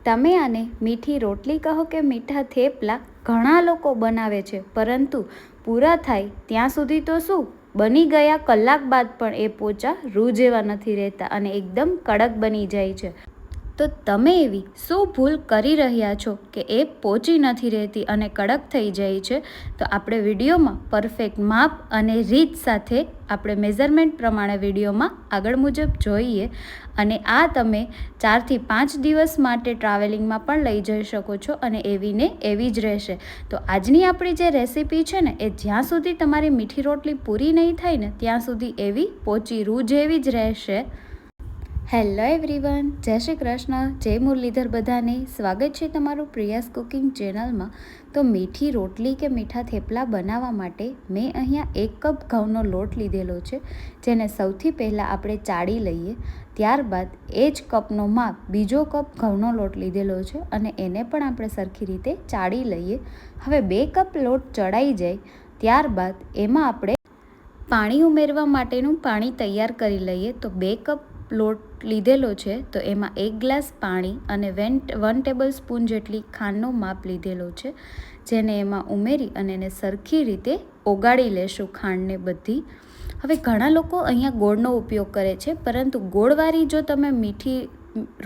તમે આને મીઠી રોટલી કહો કે મીઠા થેપલા ઘણા લોકો બનાવે છે, પરંતુ પૂરા થાય ત્યાં સુધી તો શું બની ગયા કલાક બાદ પણ એ પોચા રૂ જેવા નથી રહેતા અને એકદમ કડક બની જાય છે. તો તમે એવી શું ભૂલ કરી રહ્યા છો કે એ પોચી નથી રહેતી અને કડક થઈ જાય છે? તો આપણે વિડીયોમાં પરફેક્ટ માપ અને રીત સાથે આપણે મેઝરમેન્ટ પ્રમાણે વિડીયોમાં આગળ મુજબ જોઈએ. અને આ તમે 4 થી 5 દિવસ માટે ટ્રાવેલિંગમાં પણ લઈ જઈ શકો છો અને એવીને એવી જ રહેશે. તો આજની આપણી જે રેસીપી છે ને, એ જ્યાં સુધી તમારી મીઠી રોટલી પૂરી નહીં થાય ને ત્યાં સુધી એવી પોચી રૂ જેવી જ રહેશે. હેલો એવરીવન, જય શ્રી કૃષ્ણ, જય મુરલીધર બધાને. સ્વાગત છે તમારું પ્રિયાસ કુકિંગ ચેનલમાં. તો મીઠી રોટલી કે મીઠા થેપલા બનાવવા માટે મેં અહીંયા 1 કપ ઘઉંનો લોટ લીધેલો છે, જેને સૌથી પહેલાં આપણે ચાળી લઈએ. ત્યારબાદ એ જ કપનો માપ બીજો કપ ઘઉંનો લોટ લીધેલો છે અને એને પણ આપણે સરખી રીતે ચાળી લઈએ. હવે 2 કપ લોટ ચડાઈ જાય ત્યારબાદ એમાં આપણે પાણી ઉમેરવા માટેનું પાણી તૈયાર કરી લઈએ. તો 2 કપ લોટ લીધેલો છે તો એમાં 1 ગ્લાસ પાણી અને 1 ટેબલ સ્પૂન જેટલી ખાંડનો માપ લીધેલો છે, જેને એમાં ઉમેરી અને એને સરખી રીતે ઓગાળી લેશું ખાંડને બધી. હવે ઘણા લોકો અહીંયા ગોળનો ઉપયોગ કરે છે, પરંતુ ગોળવાળી જો તમે મીઠી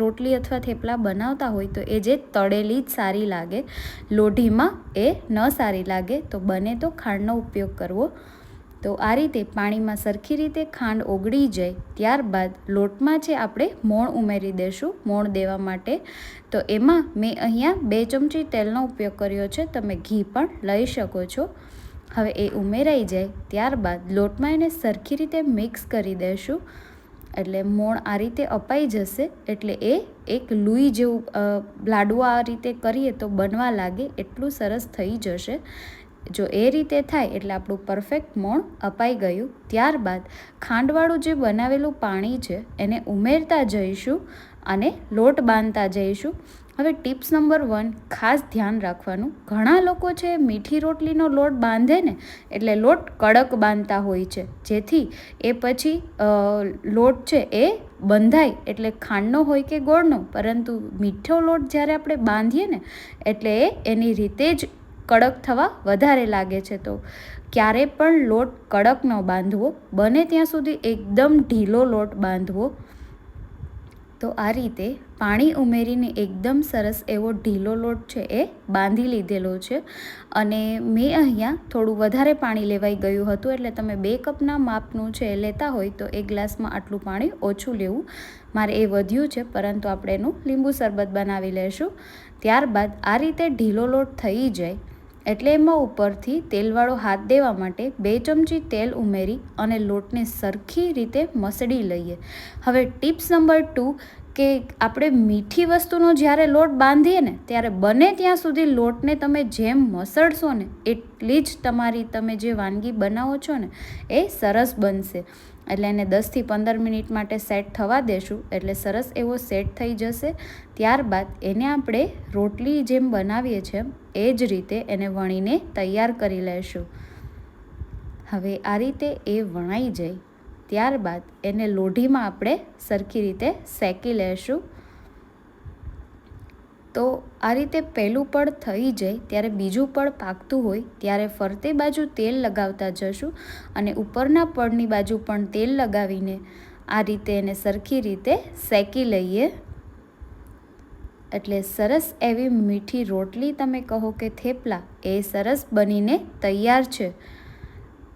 રોટલી અથવા થેપલા બનાવતા હોય તો એ જે તળેલી જ સારી લાગે, લોઢીમાં એ ન સારી લાગે. તો બને તો ખાંડનો ઉપયોગ કરવો. તો આ રીતે પાણીમાં સરખી રીતે ખાંડ ઓગળી જાય ત્યારબાદ લોટમાં છે આપણે મોણ ઉમેરી દઈશું. મોણ દેવા માટે તો એમાં મેં અહીંયા 2 ચમચી તેલનો ઉપયોગ કર્યો છે, તમે ઘી પણ લઈ શકો છો. હવે એ ઉમેરાઈ જાય ત્યારબાદ લોટમાં એને સરખી રીતે મિક્સ કરી દઈશું. એટલે મોણ આ રીતે અપાઈ જશે એટલે એ એક લુઈ જેવું લાડવો આ રીતે કરીએ તો બનવા લાગે એટલું સરસ થઈ જશે. જો એ રીતે થાય એટલે આપણું પરફેક્ટ મોણ અપાઈ ગયું. ત્યારબાદ ખાંડવાળું જે બનાવેલું પાણી છે એને ઉમેરતા જઈશું અને લોટ બાંધતા જઈશું. હવે ટિપ્સ નંબર 1 ખાસ ધ્યાન રાખવાનું, ઘણા લોકો છે મીઠી રોટલીનો લોટ બાંધે ને એટલે લોટ કડક બાંધતા હોય છે, જેથી એ પછી લોટ છે એ બંધાય એટલે ખાંડનો હોય કે ગોળનો, પરંતુ મીઠો લોટ જ્યારે આપણે બાંધીએ ને એટલે એની રીતે જ કડક થવા વધારે લાગે છે. તો ક્યારે પણ લોટ કડક ન બાંધવો, બને ત્યાં સુધી એકદમ ઢીલો લોટ બાંધવો. તો આ રીતે પાણી ઉમેરીને એકદમ સરસ એવો ઢીલો લોટ છે એ બાંધી લીધેલો છે. અને મેં અહીંયા થોડું વધારે પાણી લેવાઈ ગયું હતું, એટલે તમે 2 કપના માપનું છે લેતા હોય તો 1 ગ્લાસમાં આટલું પાણી ઓછું લેવું. મારે એ વધ્યું છે, પરંતુ આપણે એનું લીંબુ શરબત બનાવી લઈશું. ત્યારબાદ આ રીતે ઢીલો લોટ થઈ જાય એટલે એમાં ઉપરથી તેલવાળો હાથ દેવા માટે 2 ચમચી તેલ ઉમેરી અને લોટને સરખી રીતે મસળી લઈએ. હવે ટિપ્સ નંબર 2 કે આપણે મીઠી વસ્તુનો જ્યારે લોટ બાંધીએ ને ત્યારે બને ત્યાં સુધી લોટને તમે જેમ મસળશો ને એટલી જ તમે જે વાનગી બનાવો છો ને એ સરસ બનશે. એટલે એને 10 થી 15 મિનિટ માટે સેટ થવા દેશું એટલે સરસ એવો સેટ થઈ જશે. ત્યારબાદ એને આપણે રોટલી જેમ બનાવીએ છીએ એ જ રીતે એને વણીને તૈયાર કરી લઈશું. હવે આ રીતે એ વણાઈ જાય ત્યારબાદ એને લોઢીમાં આપણે સરખી રીતે શેકી લઈશું. તો આ રીતે પહેલું પડ થઈ જાય ત્યારે બીજું પડ પાકતું હોય ત્યારે ફરતે બાજુ તેલ લગાવતા જશું અને ઉપરના પડની બાજુ પણ તેલ લગાવીને આ રીતે એને સરખી રીતે શેકી લઈએ. એટલે સરસ એવી મીઠી રોટલી તમે કહો કે થેપલા એ સરસ બનીને તૈયાર છે.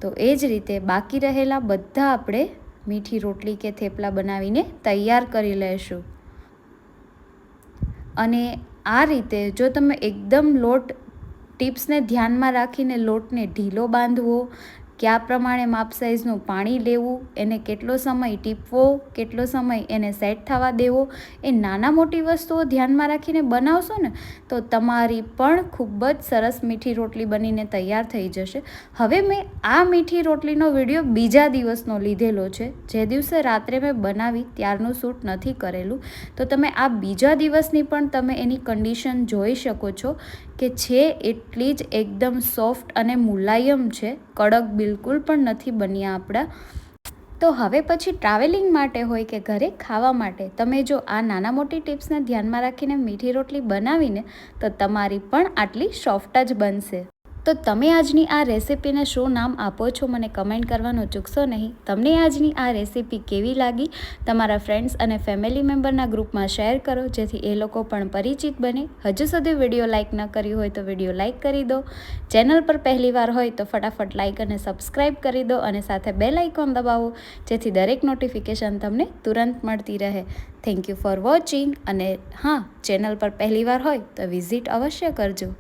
તો એ જ રીતે બાકી રહેલા બધા આપણે મીઠી રોટલી કે થેપલા બનાવીને તૈયાર કરી લઈશું. અને આ રીતે જો તમે એકદમ ટિપ્સને ધ્યાનમાં રાખીને લોટને ઢીલો બાંધવો, કયા પ્રમાણે માપ સાઈઝનું પાણી લેવું, એને કેટલો સમય ટીપવો, કેટલો સમય એને સેટ થવા દેવો, એ નાના મોટી વસ્તુઓ ધ્યાનમાં રાખીને બનાવશો ને તો તમારી પણ ખૂબ જ સરસ મીઠી રોટલી બનીને તૈયાર થઈ જશે. હવે મેં આ મીઠી રોટલીનો વિડીયો બીજા દિવસનો લીધેલો છે, જે દિવસે રાત્રે મેં બનાવી ત્યારનું શૂટ નથી કરેલું. તો તમે આ બીજા દિવસની પણ તમે એની કન્ડિશન જોઈ શકો છો કે છે એટલી જ એકદમ સોફ્ટ અને મુલાયમ છે, કડક બિલકુલ પણ નથી બન્યા આપણા. તો હવે પછી ટ્રાવેલિંગ માટે હોય કે ઘરે ખાવા માટે તમે જો આ નાના મોટી ટિપ્સને ધ્યાનમાં રાખીને મીઠી રોટલી બનાવીને તો તમારી પણ આટલી સોફ્ટ જ બનશે. તો તમે આજની આ રેસિપીને શું નામ આપો છો મને કમેન્ટ કરવાનું ચૂકશો નહીં. તમને આજની આ રેસિપી કેવી લાગી તમારા ફ્રેન્ડ્સ અને ફેમિલી મેમ્બરના ગ્રુપમાં શેર કરો જેથી એ લોકો પણ પરિચિત બને. હજુ સુધી વિડીયો લાઇક ન કર્યું હોય તો વિડીયો લાઇક કરી દો. ચેનલ પર પહેલીવાર હોય તો ફટાફટ લાઇક અને સબસ્ક્રાઈબ કરી દો અને સાથે બેલ આઇકોન દબાવો જેથી દરેક નોટિફિકેશન તમને તુરંત મળતી રહે. થેન્ક યુ ફોર વોચિંગ અને હા, ચેનલ પર પહેલીવાર હોય તો વિઝિટ અવશ્ય કરજો.